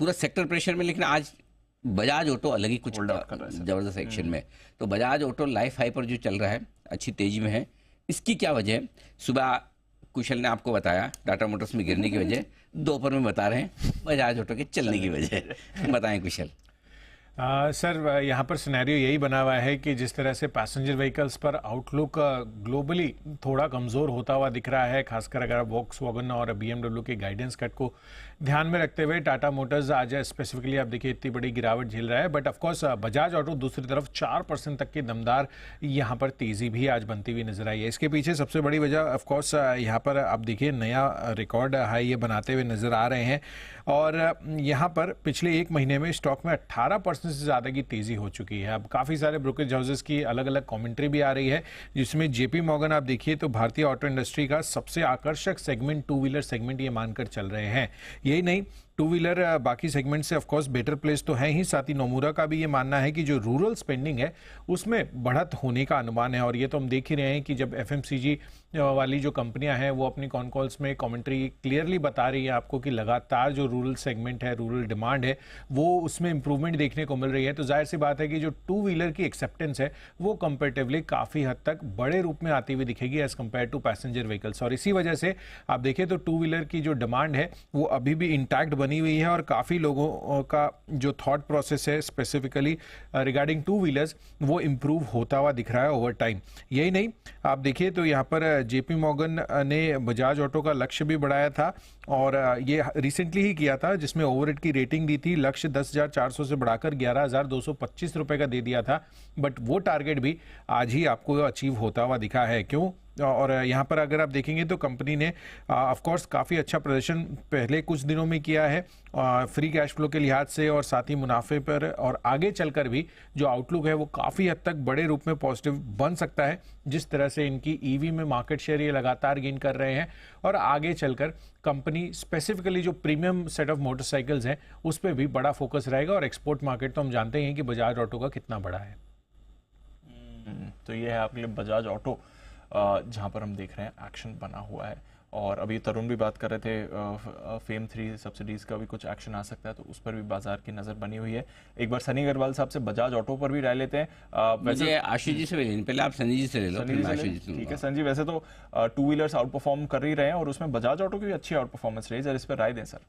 पूरा sector pressure में, लेकिन आज बजाज ऑटो अलग ही कुछ जबरदस्त एक्शन में। तो बजाज ऑटो लाइफ हाई पर जो चल रहा है, अच्छी तेजी में है। इसकी क्या वजह है? सुबह कुशल ने आपको बताया टाटा मोटर्स में गिरने की वजह, दोपहर में बता रहे हैं बजाज ऑटो के चलने की वजह। बताएं कुशल। सर, यहाँ पर सिनेरियो यही बना हुआ है कि जिस तरह से पैसेंजर व्हीकल्स पर आउटलुक ग्लोबली थोड़ा कमज़ोर होता हुआ दिख रहा है, खासकर अगर आप वॉक्सवैगन और BMW के गाइडेंस कट को ध्यान में रखते हुए टाटा मोटर्स आज स्पेसिफिकली आप देखिए इतनी बड़ी गिरावट झेल रहा है। बट ऑफकोर्स बजाज ऑटो दूसरी तरफ 4% तक की दमदार यहाँ पर तेज़ी भी आज बनती हुई नजर आई है। इसके पीछे सबसे बड़ी वजह ऑफकोर्स यहाँ पर आप देखिए नया रिकॉर्ड हाई ये बनाते हुए नजर आ रहे हैं। और यहाँ पर पिछले एक महीने में स्टॉक में 18% से ज़्यादा की तेज़ी हो चुकी है। अब काफ़ी सारे ब्रोकरेज हाउसेस की अलग अलग कमेंट्री भी आ रही है, जिसमें JP मॉर्गन आप देखिए तो भारतीय ऑटो इंडस्ट्री का सबसे आकर्षक सेगमेंट टू व्हीलर सेगमेंट ये मानकर चल रहे हैं। यही नहीं, टू व्हीलर बाकी सेगमेंट से ऑफकोर्स बेटर प्लेस तो है ही, साथ ही नोमुरा का भी ये मानना है कि जो रूरल स्पेंडिंग है उसमें बढ़त होने का अनुमान है। और ये तो हम देख ही रहे हैं कि जब FMCG वाली जो कंपनियां हैं वो अपनी कॉन कॉल्स में कमेंट्री क्लियरली बता रही है आपको कि लगातार जो रूरल सेगमेंट है, रूरल डिमांड है, वो उसमें इंप्रूवमेंट देखने को मिल रही है। तो जाहिर सी बात है कि जो टू व्हीलर की एक्सेप्टेंस है वो कंपेरेटिवली काफ़ी हद तक बड़े रूप में आती हुई दिखेगी as compare to passenger vehicles. और इसी वजह से आप देखें तो टू व्हीलर की जो डिमांड है वो अभी भी इंटैक्ट बनी हुई है और काफ़ी लोगों का जो थॉट प्रोसेस है स्पेसिफिकली रिगार्डिंग टू व्हीलर्स वो इम्प्रूव होता हुआ दिख रहा है ओवर टाइम। यही नहीं, आप देखिए तो यहाँ पर JP मॉर्गन ने बजाज ऑटो का लक्ष्य भी बढ़ाया था और ये रिसेंटली ही किया था, जिसमें ओवरहेड की रेटिंग दी थी, लक्ष्य 10,400 से बढ़ाकर 11,225 रुपए का दे दिया था। बट वो टारगेट भी आज ही आपको अचीव होता हुआ दिखा है। क्यों? और यहाँ पर अगर आप देखेंगे तो कंपनी ने ऑफ कोर्स काफ़ी अच्छा प्रदर्शन पहले कुछ दिनों में किया है फ्री कैश फ्लो के लिहाज से और साथ ही मुनाफे पर, और आगे चलकर भी जो आउटलुक है वो काफ़ी हद तक बड़े रूप में पॉजिटिव बन सकता है, जिस तरह से इनकी EV में मार्केट शेयर ये लगातार गेन कर रहे हैं। और आगे चलकर कंपनी स्पेसिफिकली जो प्रीमियम सेट ऑफ मोटरसाइकिल्स हैं उस पर भी बड़ा फोकस रहेगा। और एक्सपोर्ट मार्केट तो हम जानते हैं कि बजाज ऑटो का कितना बड़ा है। तो ये है आपके लिए बजाज ऑटो, जहाँ पर हम देख रहे हैं एक्शन बना हुआ है। और अभी तरुण भी बात कर रहे थे फेम 3 सब्सिडीज का भी कुछ एक्शन आ सकता है, तो उस पर भी बाजार की नज़र बनी हुई है। एक बार सनी अग्रवाल साहब से बजाज ऑटो पर भी राय लेते हैं। वैसे आशीष जी से ले लें, पहले आप सनी जी से ले लो। ठीक है संजी, वैसे तो टू व्हीलर्स आउट परफॉर्म कर ही रहे हैं और उसमें बजाज ऑटो की भी अच्छी आउट परफॉर्मेंस रही है, इस पर राय दें सर।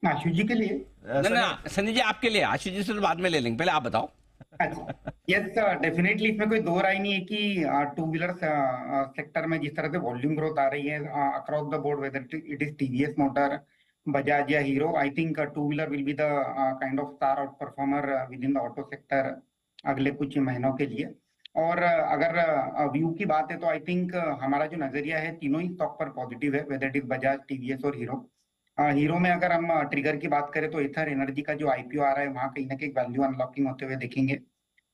आशुष जी के लिए ना सनी जी आपके लिए, आशीष जी से तो बाद में ले लेंगे, पहले आप बताओ। यस डेफिनेटली, इसमें कोई दो राय नहीं है कि टू व्हीलर सेक्टर में जिस तरह से वॉल्यूम ग्रोथ आ रही है across the board, whether it is TVS motor, Bajaj या Hero, I think two wheeler will be the kind of star outperformer within the auto sector अगले कुछ महीनों के लिए। और अगर व्यू की बात है तो आई थिंक हमारा जो नजरिया है तीनों ही स्टॉक पर पॉजिटिव है, weather it is Bajaj, TVS और हीरो। हीरो में अगर हम ट्रिगर की बात करें तो एथर एनर्जी का जो IPO आ रहा है वहां कहीं ना कहीं वैल्यू अनलॉकिंग होते हुए देखेंगे।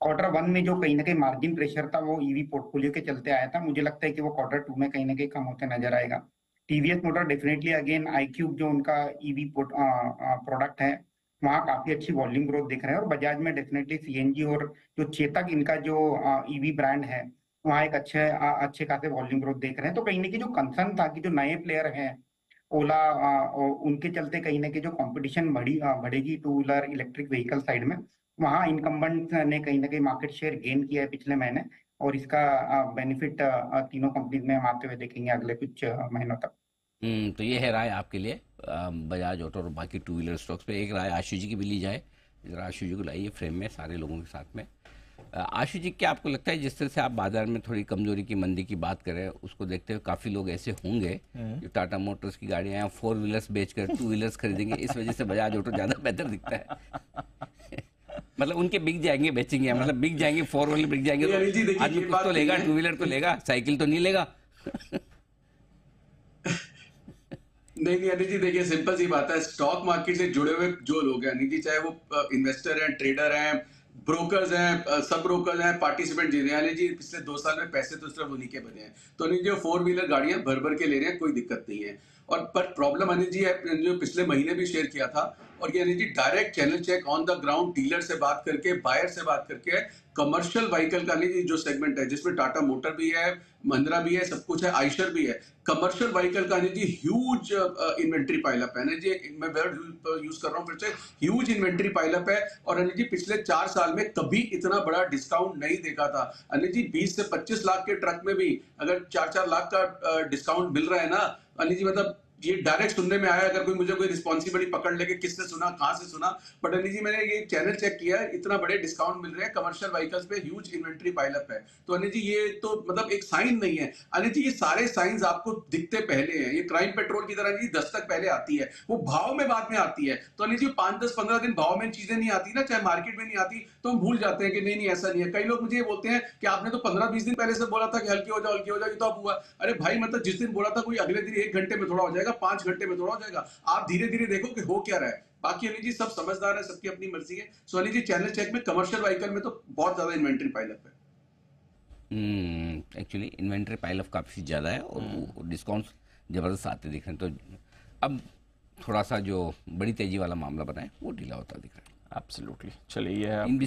Q1 में जो कहीं ना कहीं मार्जिन प्रेशर था वो EV पोर्टफोलियो के चलते आया था, मुझे लगता है कि वो Q2 में कहीं ना कहीं कम होते नजर आएगा। TVS motor definitely again iQube जो उनका EV प्रोडक्ट है वहाँ काफी अच्छी वॉल्यूम ग्रोथ दिख रहे हैं। और बजाज में डेफिनेटली CNG और जो चेतक इनका जो EV ब्रांड है वहाँ एक अच्छे खासे वॉल्यूम ग्रोथ देख रहे हैं। तो कहीं ना कहीं जो कंसर्न था कि जो नए प्लेयर हैं ओला, उनके चलते कहीं ना कहीं जो कंपटीशन बढ़ेगी two wheeler electric vehicle side में, वहाँ इनकम्बेंट ने कहीं ना कहीं मार्केट शेयर गेन किया है पिछले महीने, और इसका बेनिफिट तीनों कंपनीज में हम आते हुए देखेंगे अगले कुछ महीनों तक। तो ये है राय आपके लिए बजाज ऑटो और बाकी टू व्हीलर स्टॉक्स पे। एक राय आशु जी की भी ली जाए, जरा आशु जी को लाइए फ्रेम में सारे लोगों के साथ में। आशु जी, क्या आपको लगता है जिस तरह से आप बाजार में थोड़ी कमजोरी की, मंदी की बात कर रहे हैं, उसको देखते हुए काफी लोग ऐसे होंगे जो टाटा मोटर्स की गाड़ियां 4 व्हीलर्स बेचकर 2 व्हीलर्स खरीदेंगे, इस वजह से बजाज ऑटो ज्यादा बेहतर दिखता है? मतलब उनके बिक जाएंगे, बेचेंगे, मतलब बिक जाएंगे, 4 व्हीलर बिक जाएंगे तो आदमी कुछ तो लेगा, 2 व्हीलर तो लेगा, साइकिल तो नहीं लेगा। नहीं अनिल जी, देखिए सिंपल सी बात है, स्टॉक मार्केट से जुड़े हुए जो लोग हैं अनिल जी, चाहे वो इन्वेस्टर हैं, ट्रेडर हैं, ब्रोकर्स हैं, सब ब्रोकर्स हैं, पार्टिसिपेंट जिन्हें अनिल जी पिछले 2 साल में पैसे तो सिर्फ उन्हीं के बने हैं। तो अनिल जी 4 व्हीलर गाड़ियां भर भर के ले रहे हैं, कोई दिक्कत नहीं है। और पर प्रॉब्लम अनिल जी है जो पिछले महीने भी शेयर किया था, और ये Anil ji direct channel check on the ground, dealer से बात करके, बायर से बात करके कमर्शियल व्हीकल का नहीं, जो सेगमेंट है जिसमें टाटा मोटर भी है, महिंद्रा भी है, सब कुछ है, आइशर भी है, कमर्शियल व्हीकल का नहीं जी ह्यूज इन्वेंट्री पाइलअप है ना जी, मैं वर्ड यूज कर रहा हूँ फिर से, ह्यूज इन्वेंट्री पाइलअप है। और अनिल जी पिछले 4 साल में कभी इतना बड़ा डिस्काउंट नहीं देखा था अनिल जी। 20 से 25 लाख के ट्रक में भी अगर 4-4 लाख का डिस्काउंट मिल रहा है ना अनिल जी, मतलब ये डायरेक्ट सुनने में आया, अगर कोई मुझे कोई रिस्पॉन्सिबिलिटी पकड़ लेके किससे सुना, कहां से सुना, बट अनिल जी मैंने ये चैनल चेक किया, इतना बड़े डिस्काउंट मिल रहे हैं कमर्शियल व्हीकल्स पे, ह्यूज इन्वेंट्री पाइलअप है। तो अनिल जी ये तो मतलब एक साइन नहीं है अनिल जी, ये सारे साइंस आपको दिखते पहले हैं। ये क्राइम पेट्रोल की तरह जी दस्तक पहले आती है, वो भाव में बाद में आती है। तो अनिल जी 5-10-15 दिन भाव में चीजें नहीं आती ना, चाहे मार्केट में नहीं आती, तो हम भूल जाते हैं कि नहीं ऐसा नहीं है। कई लोग मुझे ये बोलते हैं कि आपने तो 15-20 दिन पहले से बोला था कि हल्की हो जाओ हल्की हो जाओ, तो अब हुआ। अरे भाई मतलब जिस दिन बोला था कोई अगले दिन 1 घंटे में थोड़ा हो जाएगा, 5 घंटे में हो जाएगा। आप धीरे धीरे देखो कि हो क्या रहा है। बाकी अनिल जी सब समझदार है, सबकी अपनी मर्जी है। सो अनिल जी चैनल चेक में कमर्शियल व्हीकल में तो बहुत ज्यादा इन्वेंट्री पाइलअप है। एक्चुअली इन्वेंट्री पाइलअप काफ़ी ज़्यादा है और डिस्काउंट्स ज़बरदस्त आते दिख रहे हैं। तो अब थोड़ा सा जो बड़ी तेज़ी वाला मामला बना है वो ढीला होता दिख रहा है। एब्सोल्युटली। चलिए ये है इन